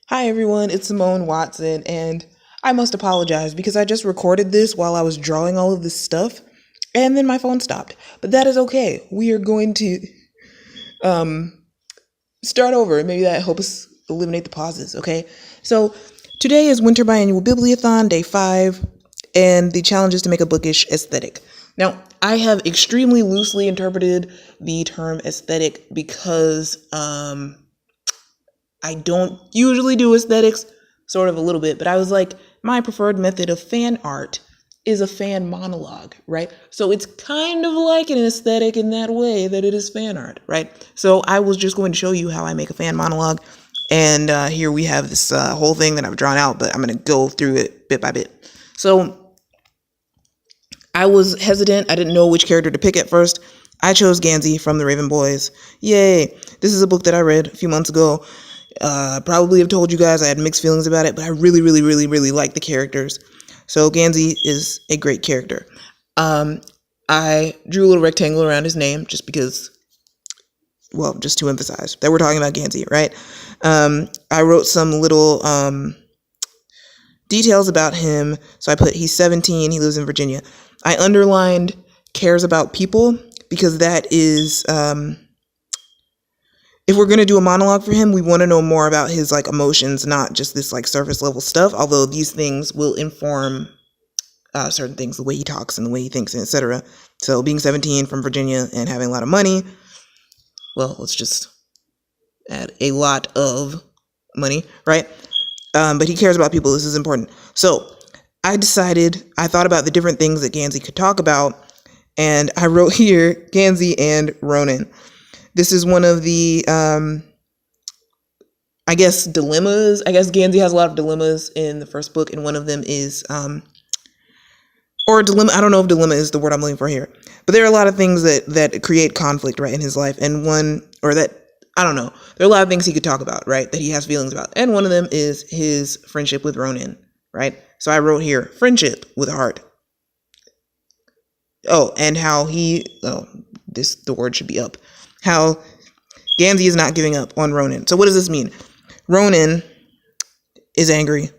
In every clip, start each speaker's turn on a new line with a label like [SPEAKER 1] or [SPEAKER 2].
[SPEAKER 1] Hi everyone, it's Simone Watson, and I must apologize because I just recorded this while I was drawing all of this stuff, and then my phone stopped. But that is okay. We are going to start over. Maybe that helps us eliminate the pauses, okay? So today is Winter Biannual Bibliothon, day 5, and the challenge is to make a bookish aesthetic. Now, I have extremely loosely interpreted the term aesthetic because I don't usually do aesthetics, sort of a little bit, but I was like, my preferred method of fan art is a fan monologue, right? So it's kind of like an aesthetic in that way that it is fan art, right? So I was just going to show you how I make a fan monologue. And here we have this whole thing that I've drawn out, but I'm going to go through it bit by bit. So I was hesitant. I didn't know which character to pick at first. I chose Gansey from the Raven Boys. Yay. This is a book that I read a few months ago. Probably have told you guys I had mixed feelings about it, but I really like the characters. So Gansey is a great character. I drew a little rectangle around his name just because, well, just to emphasize that we're talking about Gansey, right? I wrote some little details about him. So I put he's 17, he lives in Virginia. I underlined cares about people because that is if we're going to do a monologue for him, we want to know more about his like emotions, not just this like surface level stuff, although these things will inform certain things, the way he talks and the way he thinks, etc. So being 17 from Virginia and having a lot of money, well, let's just add a lot of money, right? But he cares about people. This is important. So I thought about the different things that Gansey could talk about, and I wrote here Gansey and Ronan. This is one of the, I guess, dilemmas. I guess Gansey has a lot of dilemmas in the first book, and one of them is, or dilemma, I don't know if dilemma is the word I'm looking for here, but there are a lot of things that create conflict, right, in his life, and I don't know, there are a lot of things he could talk about, right, that he has feelings about, and one of them is his friendship with Ronan, right? So I wrote here, friendship with a heart. Oh, and how the word should be up. How Gansey is not giving up on Ronan. So what does this mean? Ronan is angry.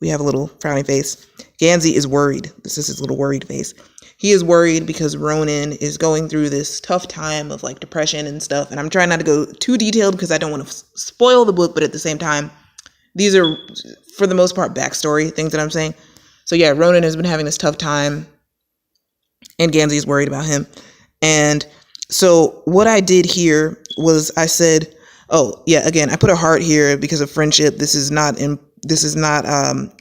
[SPEAKER 1] We have a little frowny face. Gansey is worried. This is his little worried face. He is worried because Ronan is going through this tough time of like depression and stuff. And I'm trying not to go too detailed because I don't want to spoil the book, but at the same time, these are, for the most part, backstory things that I'm saying. So yeah, Ronan has been having this tough time, and Gansey is worried about him. And so what I did here was I said, oh yeah, again, I put a heart here because of friendship. This is not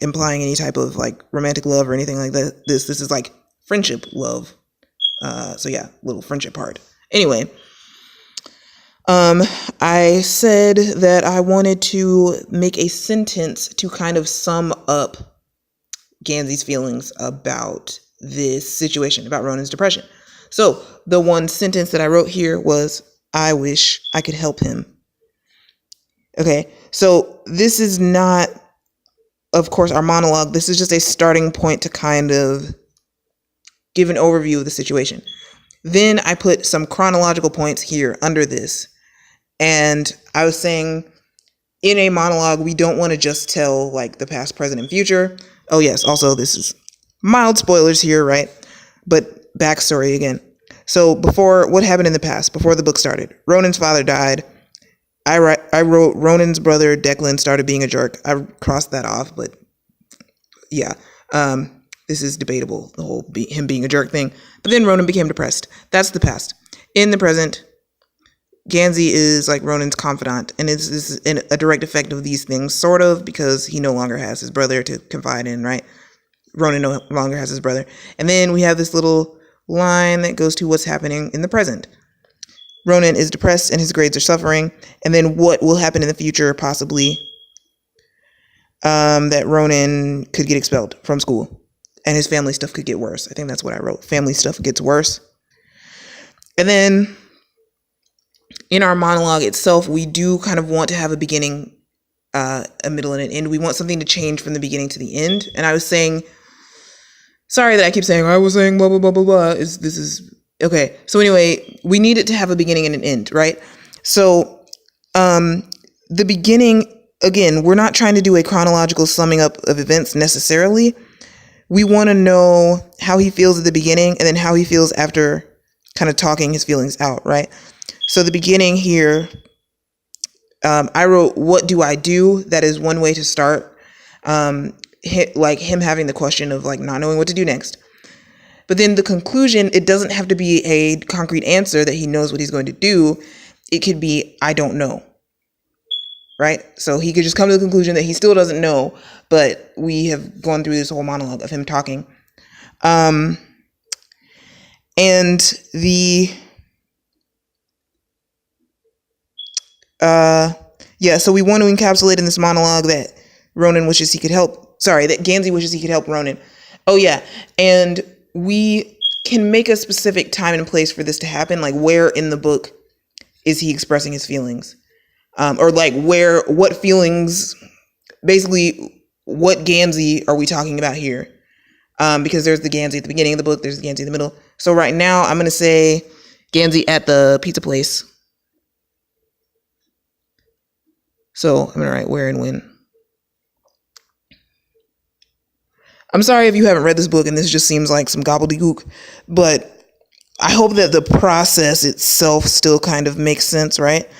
[SPEAKER 1] implying any type of like romantic love or anything like that. This is like friendship love. So yeah, little friendship heart. Anyway, I said that I wanted to make a sentence to kind of sum up Gansey's feelings about this situation, about Ronan's depression. So the one sentence that I wrote here was, I wish I could help him. Okay, so this is not, of course, our monologue. This is just a starting point to kind of give an overview of the situation. Then I put some chronological points here under this. And I was saying, in a monologue, we don't want to just tell like the past, present, and future. Oh yes, also this is mild spoilers here, right? But backstory again. So what happened in the past, before the book started? Ronan's father died. I wrote Ronan's brother Declan started being a jerk. I crossed that off, but yeah, this is debatable, the whole him being a jerk thing. But then Ronan became depressed. That's the past. In the present, Gansey is like Ronan's confidant, and this is a direct effect of these things, sort of, because he no longer has his brother to confide in, right? Ronan no longer has his brother. And then we have this little line that goes to what's happening in the present. Ronan is depressed and his grades are suffering. And then what will happen in the future, possibly, that Ronan could get expelled from school and his family stuff could get worse. I think that's what I wrote. Family stuff gets worse. And then in our monologue itself, we do kind of want to have a beginning, a middle, and an end. We want something to change from the beginning to the end. And I was saying, sorry that I keep saying, I was saying blah, blah, blah, blah, blah. This is, okay. So anyway, we need it to have a beginning and an end, right? So the beginning again, we're not trying to do a chronological summing up of events necessarily. We want to know how he feels at the beginning and then how he feels after kind of talking his feelings out, right? So the beginning here, I wrote, what do I do? That is one way to start. Like him having the question of like not knowing what to do next. But then the conclusion, it doesn't have to be a concrete answer that he knows what he's going to do. It could be, I don't know. Right? So he could just come to the conclusion that he still doesn't know, but we have gone through this whole monologue of him talking. And the, so we want to encapsulate in this monologue that Ronan wishes he could help, that Gansey wishes he could help Ronan. Oh yeah. And we can make a specific time and place for this to happen. Like where in the book is he expressing his feelings? Or like what feelings, basically what Gansey are we talking about here? Because there's the Gansey at the beginning of the book, there's the Gansey in the middle. So right now I'm going to say Gansey at the pizza place. So I'm going to write where and when. I'm sorry if you haven't read this book and this just seems like some gobbledygook, but I hope that the process itself still kind of makes sense, right?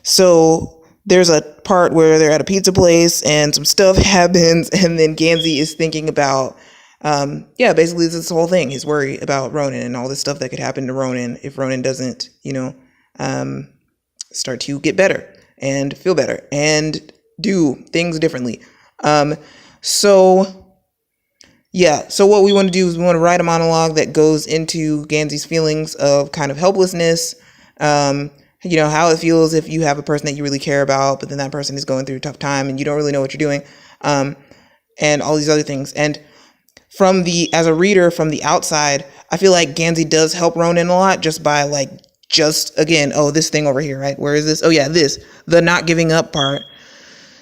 [SPEAKER 1] So there's a part where they're at a pizza place and some stuff happens, and then Gansey is thinking about, basically this whole thing, his worry about Ronan and all this stuff that could happen to Ronan if Ronan doesn't, start to get better and feel better and do things differently. So what we want to do is we want to write a monologue that goes into Gansey's feelings of kind of helplessness, how it feels if you have a person that you really care about, but then that person is going through a tough time and you don't really know what you're doing, and all these other things. And as a reader from the outside, I feel like Gansey does help Ronan a lot just by this thing over here, right? Where is this? Oh yeah, the not giving up part.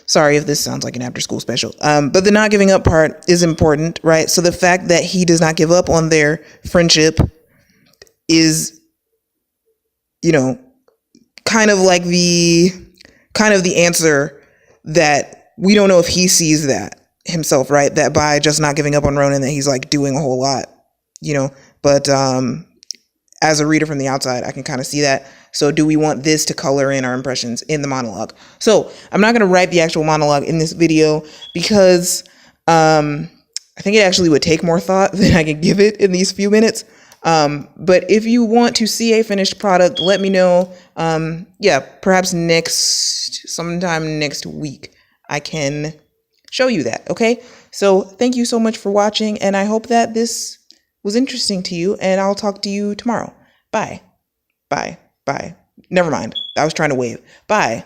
[SPEAKER 1] Sorry if this sounds like an after school special. But the not giving up part is important, right? So the fact that he does not give up on their friendship is, kind of the answer that we don't know if he sees that himself, right? That by just not giving up on Ronan, that he's like doing a whole lot, but, as a reader from the outside, I can kind of see that. So do we want this to color in our impressions in the monologue? So I'm not going to write the actual monologue in this video because, I think it actually would take more thought than I can give it in these few minutes. But if you want to see a finished product, let me know. Perhaps sometime next week, I can show you that. Okay. So thank you so much for watching. And I hope that this was interesting to you, and I'll talk to you tomorrow. Bye. Bye. Bye. Never mind. I was trying to wave. Bye.